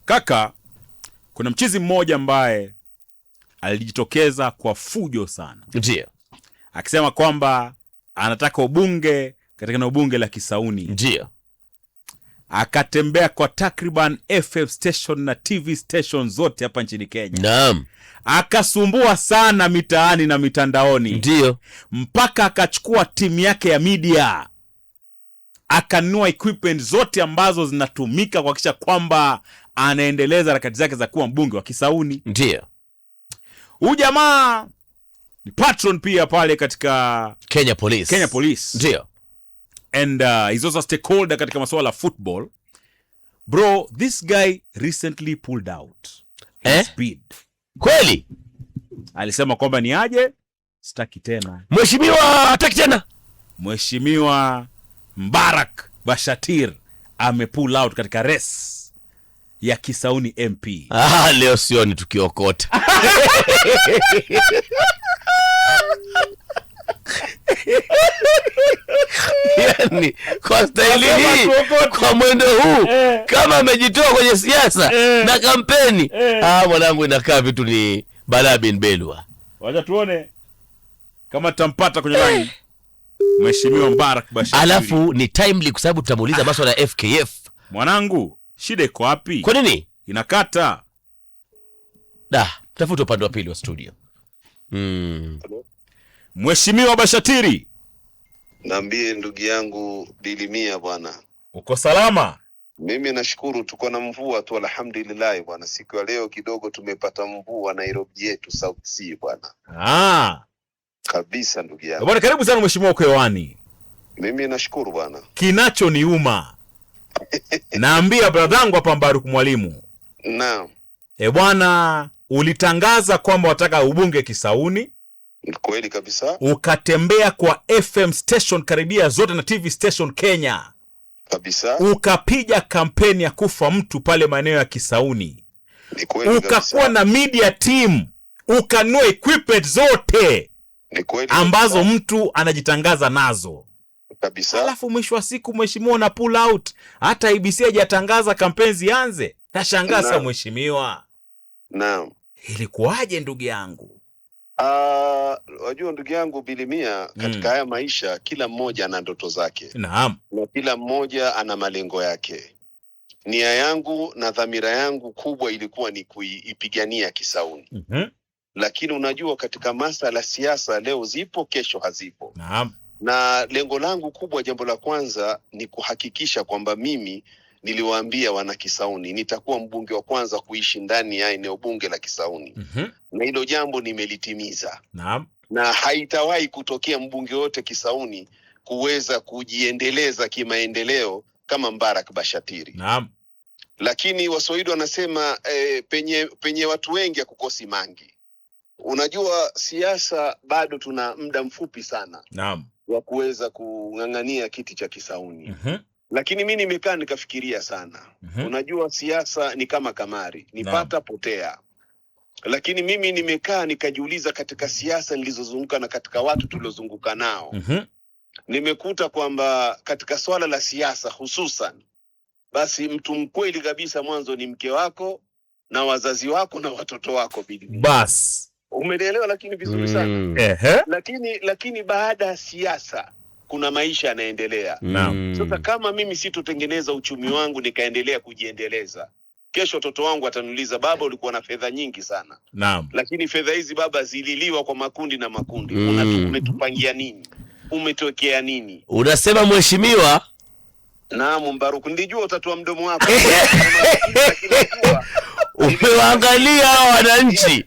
Kaka, kuna mchizi mmoja ambaye alijitokeza kwa fujo sana. Ndio. Akisema kwamba anataka ubunge katika ubunge la Kisauni. Ndio. Akatembea kwa takriban FM station na TV station zote hapa nchini Kenya. Naam. Akasumbua sana mitaani na mitandaoni. Ndio. Mpaka akachukua timu yake ya media. Akanunua equipment zote ambazo zinatumika kuhakikisha kwamba anaendeleza harakati zake za kuwa mbunge wa Kisauni. Ndio. Huyu jamaa ni patron pia pale katika Kenya Police. Ndio. And he's also a stakeholder katika masuala ya football. Bro, this guy recently pulled out his bid. Kweli? Alisema kwamba ni aje, sitaki tena. Mheshimiwa hataki tena. Mheshimiwa Mbarak Bashatir pull out katika race ya Kisauni MP. Leo sioni tukiokota. Yani, kwa staili hii, kwa mwendo huu, kama amejitoa kwenye siasa na kampeni, mwanangu inakaa vitu ni balaa bin belwa. Wacha tuone kama tutampata kwenye line Mheshimiwa Mbarak Bashatir. Alafu ni timely kwa sababu tutamuuliza masuala ya FKF. Mwanangu, shida iko wapi? Kwa nini? Inakata. Tafuta upande wa pili wa studio. Mheshimiwa Bashatiri. Naambie ndugu yangu Dilimia bwana. Uko salama? Mimi nashukuru, tuko na mvua tu alhamdulillah bwana. Siku ya leo kidogo tumepata mvua Nairobi yetu South Sea bwana. Kabisa ndugu yangu. Bwana karibu sana mheshimiwa uko hewani. Mimi nashukuru bwana. Kinachoniuma. Naambia bradhangu hapa Mbaruk Mwalimu. Naam. Bwana ulitangaza kwamba wataka ubunge Kisauni. Kweli kabisa. Ukatembea kwa FM station karibia zote na TV station Kenya. Kabisa. Ukapiga kampeni ya kufa mtu pale maeneo ya Kisauni. Ni kweli kabisa. Ukakuwa na media team. Ukanunua equipment zote. Ni kweli ambazo kabisa. Mtu anajitangaza nazo. Kabisa. Alafu mwisho wa siku mheshimiwa na pull out. Hata IBC hajatangaza kampeni zianze. Nashangaa sana mheshimiwa. Naam. Ilikuwaje ndugu yangu? Wajua ndugu yangu Bilimia, katika haya maisha kila mmoja ana ndoto zake. Naam. Na kila mmoja ana malengo yake. Nia yangu na dhamira yangu kubwa ilikuwa ni kuipigania Kisauni. Lakini unajua katika masuala siasa leo zipo kesho hazipo. Naam. Na lengo langu kubwa, jambo la kwanza ni kuhakikisha kwamba mimi niliwaambia wana Kisauni nitakuwa mbunge wa kwanza kuishi ndani ya eneo bunge la Kisauni. Na hilo jambo nimelitimiza. Naam. Na haitawahi kutokea mbunge wote Kisauni kuweza kujiendeleza kimaendeleo kama Mbarak Bashatiri. Naam. Lakini Waswahili wanasema penye watu wengi hakukosi mangi. Unajua siasa bado tuna muda mfupi sana. Naam. Wa kuweza kung'ang'ania kiti cha Kisauni. Lakini mimi nimekaa nikafikiria sana. Unajua siasa ni kama kamari, nipata potea. Lakini mimi nimekaa nikajiuliza katika siasa nilizozunguka na katika watu tuliozunguka nao. Nimekuta kwamba katika swala la siasa hususan, basi mtu mkweli kabisa mwanzo ni mke wako na wazazi wako na watoto wako bas. Umeelewa lakini vizuri sana. Lakini baada ya siasa kuna maisha yanaendelea. Sasa kama mimi sitotengeneza uchumi wangu nikaendelea kujiendeleza, kesho watoto wangu wataniuliza, baba ulikuwa na fedha nyingi sana. Naam. Lakini fedha hizi baba zililiwa kwa makundi na makundi. Umetupangia nini? Umetokea nini? Unasema mheshimiwa? Naam Mbaruk, nilijua utatua mdomo wako. Umewaangalia wananchi.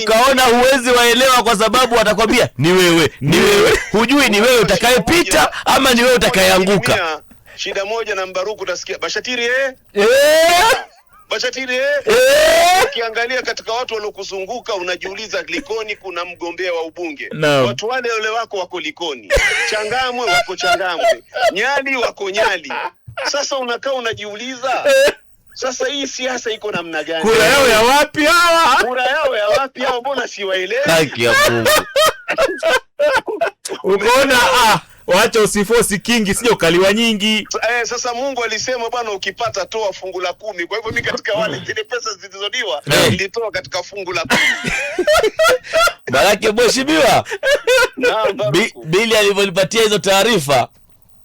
Ukaona huwezi waelewa kwa sababu watakwambia ni wewe. Hujui ni wewe utakayepita ama ni wewe utakayeanguka. Shida moja na Mbaruk utasikia Bashatiri Bashatiri ukiangalia katika watu waliokuzunguka unajiuliza Likoni kuna mgombea wa ubunge. Watu wale wako Likoni. Changamwe wako Changamwe. Nyali wako Nyali. Sasa unakaa unajiuliza sasa hii siasa iko namna gani? Kura yao ya wapi hawa? Mbona siwaelewi? Haki ya Mungu. Ukoona Wacha usifosi kingi sije ukaliwa nyingi. Sasa Mungu alisema bwana, ukipata toa fungu la 10. Kwa hivyo mimi katika wale zile pesa zilizodiwa nilitoa katika fungu la 10. Baraka mheshimiwa. Bili alivyonipatia hizo taarifa.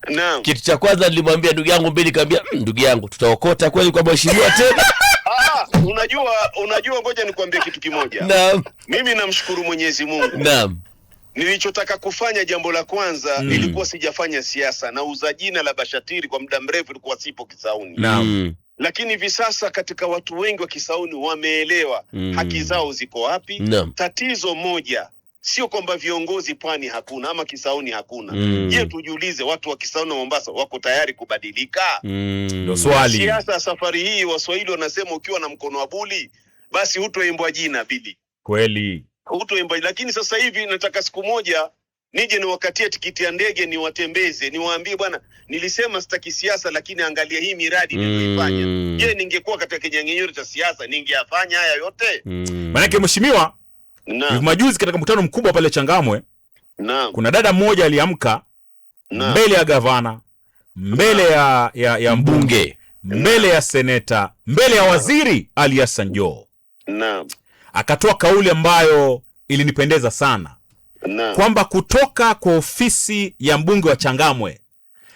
Naam. Kitu cha kwanza nilimwambia ndugu yangu Bili, kaambia ndugu yangu tutaokota kweli kwa mheshimiwa tena. Unajua ngoja nikwambie kitu kimoja. Naam. Mimi namshukuru Mwenyezi Mungu. Naam. Nilichotaka kufanya jambo la kwanza nilikuwa sijafanya siasa, na uza jina la Bashatiri kwa muda mrefu ilikuwa sipo Kisauni. Naam. Lakini hivi sasa katika watu wengi wa Kisauni wameelewa haki zao ziko wapi. Tatizo moja sio kwamba viongozi Pwani hakuna ama Kisauni hakuna. Je, tujiulize watu wa Kisauni na Mombasa wako tayari kubadilika? Ndio swali. Siasa safari hii Waswahili wanasema ukiwa na mkono wa buli basi hutoimbwa jina Bili. Kweli. Hutoimbwa, lakini sasa hivi nataka siku moja nije niwakatie tikiti ya ndege niwatembeze, niwaambie bwana, nilisema sitaki siasa lakini angalia hii miradi niliyoifanya. Je, ningekuwa katika kinyang'anyiro cha siasa ningeyafanya haya yote? Manake mheshimiwa, majuzi katika mkutano mkubwa pale Changamwe, kuna dada mmoja aliamka mbele ya gavana, mbele ya mbunge, mbele ya seneta, mbele ya waziri Ali Hassan Joho. Akatoa kauli ambayo ilinipendeza sana. Kwamba kutoka kwa ofisi ya mbunge wa Changamwe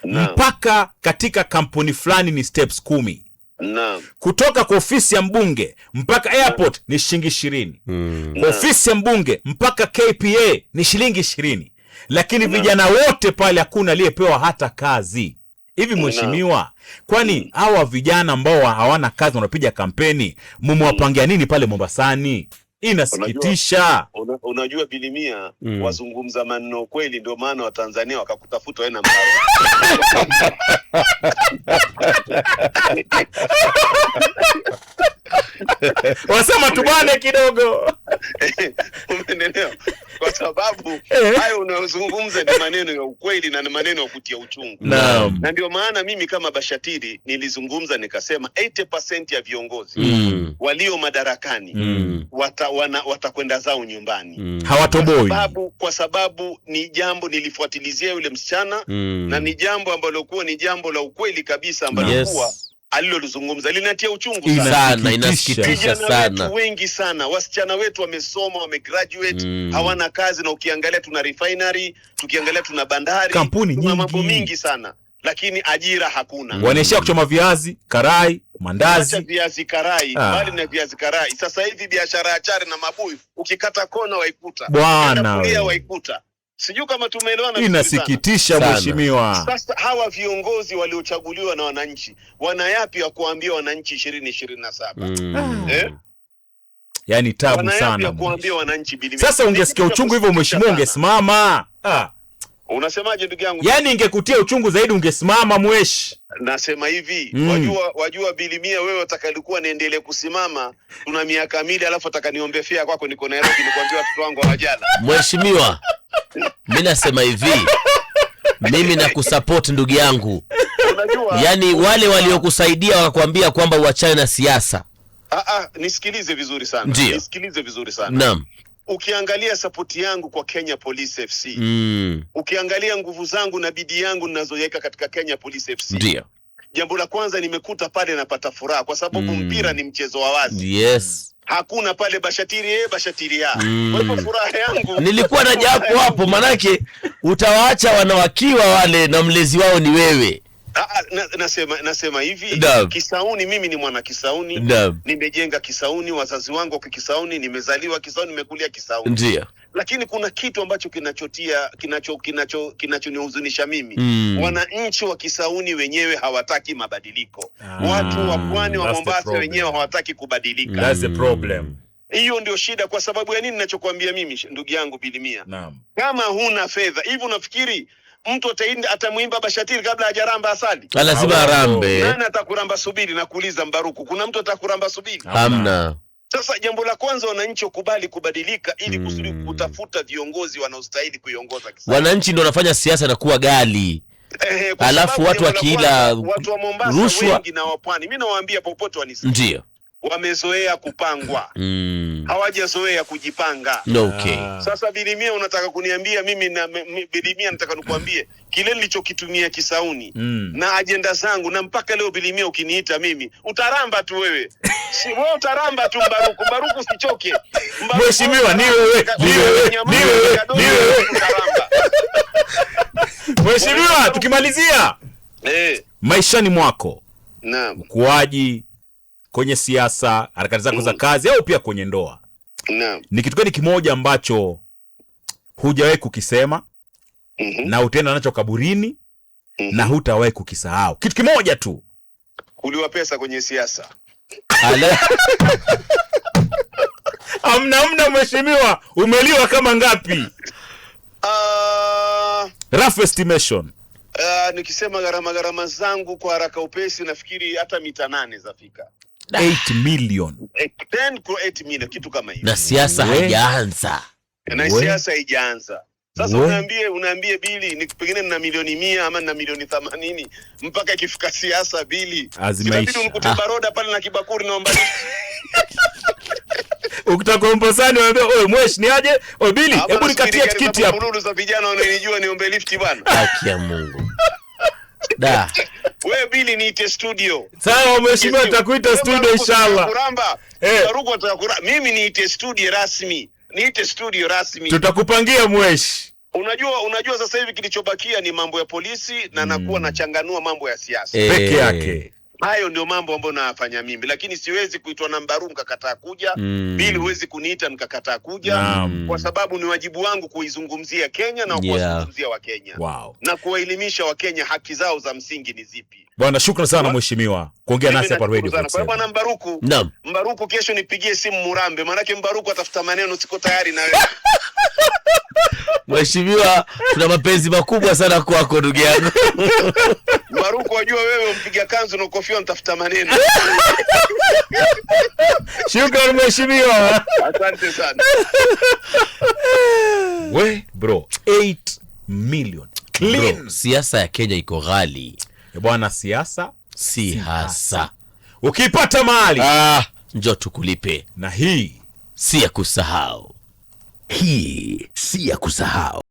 mpaka katika kampuni fulani ni steps 10. Kutoka kwa ofisi ya mbunge mpaka airport ni shilingi 20. Kwa ofisi ya mbunge mpaka KPA ni shilingi 20. Lakini vijana wote pale hakuna aliyepewa hata kazi. Hivi mheshimiwa, kwani hawa vijana ambao hawana kazi wanapiga kampeni mmewapangia nini pale Mombasani? Inasikitisha. Unajua Bilimia, wazungumza maneno kweli, ndio maana Watanzania wakakutafuta wewe na mbao. Wasema tubane kidogo. Umeelewa? Kwa sababu hayo unayozungumza ni maneno ya ukweli na ni maneno ya kutia uchungu. Na ndio maana mimi kama Bashatiri nilizungumza nikasema 80% ya viongozi walio madarakani watakwenda zao nyumbani. Hawatoboi. Kwa sababu ni jambo nilifuatilizia yule msichana na ni jambo ambalo kuwa ni jambo la ukweli kabisa ambalo kuwa alilolizungumza linatia uchungu sana. Inasikitisha sana. Watu wengi sana, wasichana wetu wamesoma, wamegraduate, hawana kazi, na ukiangalia tuna refinery, tukiangalia tuna bandari, kampuni tuna mambo mingi sana, lakini ajira hakuna. Wanaishia kuchoma viazi karai, mandazi. Acha viazi karai, bali na viazi karai. Sasa hivi biashara ya chari na mabuyu, ukikata kona waikuta. Bwana waikuta. Sijui kama tumeelewana. Inasikitisha mheshimiwa. Sasa hawa viongozi waliochaguliwa na wananchi wana yapi ya kuambia wananchi 2027? Yaani tabu sana. Ya kuambia wananchi Bilimia. Sasa ungesikia uchungu hivyo mheshimiwa ungesimama. Unasemaje ndugu yangu? Yaani ingekutia uchungu zaidi ungesimama mweshi. Nasema hivi, wajua Bilimia, wewe utakalikuwa niendelee kusimama, tuna miaka miwili alafu atakaniombe fare kwako, niko Nairobi, nikwambia watoto wangu hawajala. Mheshimiwa, mimi nasema hivi, mimi nakusupport ndugu yangu. Unajua, yani wale waliokusaidia wakakwambia kwamba uachane na siasa. Nisikilize vizuri sana. Ndiyo. Nisikilize vizuri sana. Naam. Ukiangalia support yangu kwa Kenya Police FC, ukiangalia nguvu zangu na bidii yangu ninazoweka katika Kenya Police FC, ndio jambo la kwanza nimekuta pale napata furaha kwa sababu mpira ni mchezo wa wazi. Yes. Hakuna pale Bashatiri ya. Kwa hivyo furaha yangu nilikuwa na japo hapo, manake utawaacha wanawakiwa wale na mlezi wao ni wewe. Nasema hivi, Kisauni, mimi ni mwana Kisauni, nimejenga Kisauni, wazazi wangu wa Kisauni, nimezaliwa Kisauni, nimekulia Kisauni. Ndio. Lakini kuna kitu ambacho kinachonihuzunisha mimi. Wananchi wa Kisauni wenyewe hawataki mabadiliko. Watu wa Pwani wa Mombasa wenyewe hawataki kubadilika. That's the problem. Hiyo ndio shida. Kwa sababu ya nini ninachokuambia mimi ndugu yangu Bilimia? Kama huna fedha, hivi unafikiri mtu atamuimba Bashatiri kabla hajaramba asali? Lazima arambe. Nani atakuramba subiri? Na kuuliza Mbaruku, kuna mtu atakuramba subiri? Hamna. Sasa jambo la kwanza, wananchi wakubali kubadilika ili kusudi kutafuta viongozi wanaostahili kuiongoza Kisii. Wananchi ndio wanafanya siasa na kuwa gali. Alafu watu wakiila watu wa Mombasa wengi na wa Pwani, mimi nawaambia popote wanisikie. Ndio. wamezoea kupangwa. Hawajazoea kujipanga. Okay. Sasa Bilimia unataka kuniambia mimi na Bilimia nataka nikuambie kile nilichokitumia Kisauni na ajenda zangu, na mpaka leo Bilimia ukiniita mimi utaramba tu wewe. Si wewe utaramba tu Mbaruku sichoke. Mheshimiwa ni wewe. Mheshimiwa tukimalizia. Maishani mwako. Naam. Ukuaji kwenye siasa, harakati zako za kazi au pia kwenye ndoa. Naam. Ni kitu gani kimoja ambacho hujawahi kukisema na utaenda nacho kaburini na hutawahi kukisahau? Kitu kimoja tu. Kuliwa pesa kwenye siasa. Amna mheshimiwa, umeliwa kama ngapi? Rough estimation. Nikisema gharama zangu kwa haraka upesi nafikiri hata mita 8 zafika. 8 million. 8 million kitu kama hiyo. Na siasa haijaanza. Na siasa haijaanza. Sasa unaambie Bili ni pengine nina milioni 100 ama nina milioni 80 mpaka ikifika siasa Bili. Inabidi unikute baroda pale na kibakuri naomba ukitaka Mombasani unaambia oe mweshi ni aje? Oe Bili hebu nikatie tikiti hapo. Bururu za vijana wananijua niombe lift bwana. Haki ya Mungu. Da. Wewe Bili niite studio. Sawa mheshimiwa tutakuita studio inshallah. Kuramba. Baruku atakuramba. Mimi niite studio rasmi. Niite studio rasmi. Tutakupangia mweshi. Unajua sasa hivi kilichobakia ni mambo ya polisi na nakuwa nachanganua mambo ya siasa. Peke yake. Hayo ndio mambo ambayo nafanya mimi, lakini siwezi kuitwa na Mbaruku nikakataa kuja. Bili huwezi kuniita nikakataa kuja kwa sababu ni wajibu wangu kuizungumzia Kenya na kuwazungumzia wa Kenya. Na kuwaelimisha wa Kenya haki zao za msingi ni zipi. Bwana shukrani sana mheshimiwa kuongea nasi hapa Radio. Kwa bwana Mbaruku. Mbaruku kesho nipigie simu Murambe, maana yake Mbaruku atafuta maneno, siko tayari na wewe. Mheshimiwa, tuna mapenzi makubwa sana kwako ndugu yangu. Mbaruku wajua wewe umpiga kanzu na kofia unatafuta maneno. Shukrani mheshimiwa. Asante sana. We bro, 8 million. Clean. Bro, siasa ya Kenya iko ghali. Bwana siasa si hasa. Ukipata mali njoo tukulipe. Na hii si ya kusahau. Hii si ya kusahau.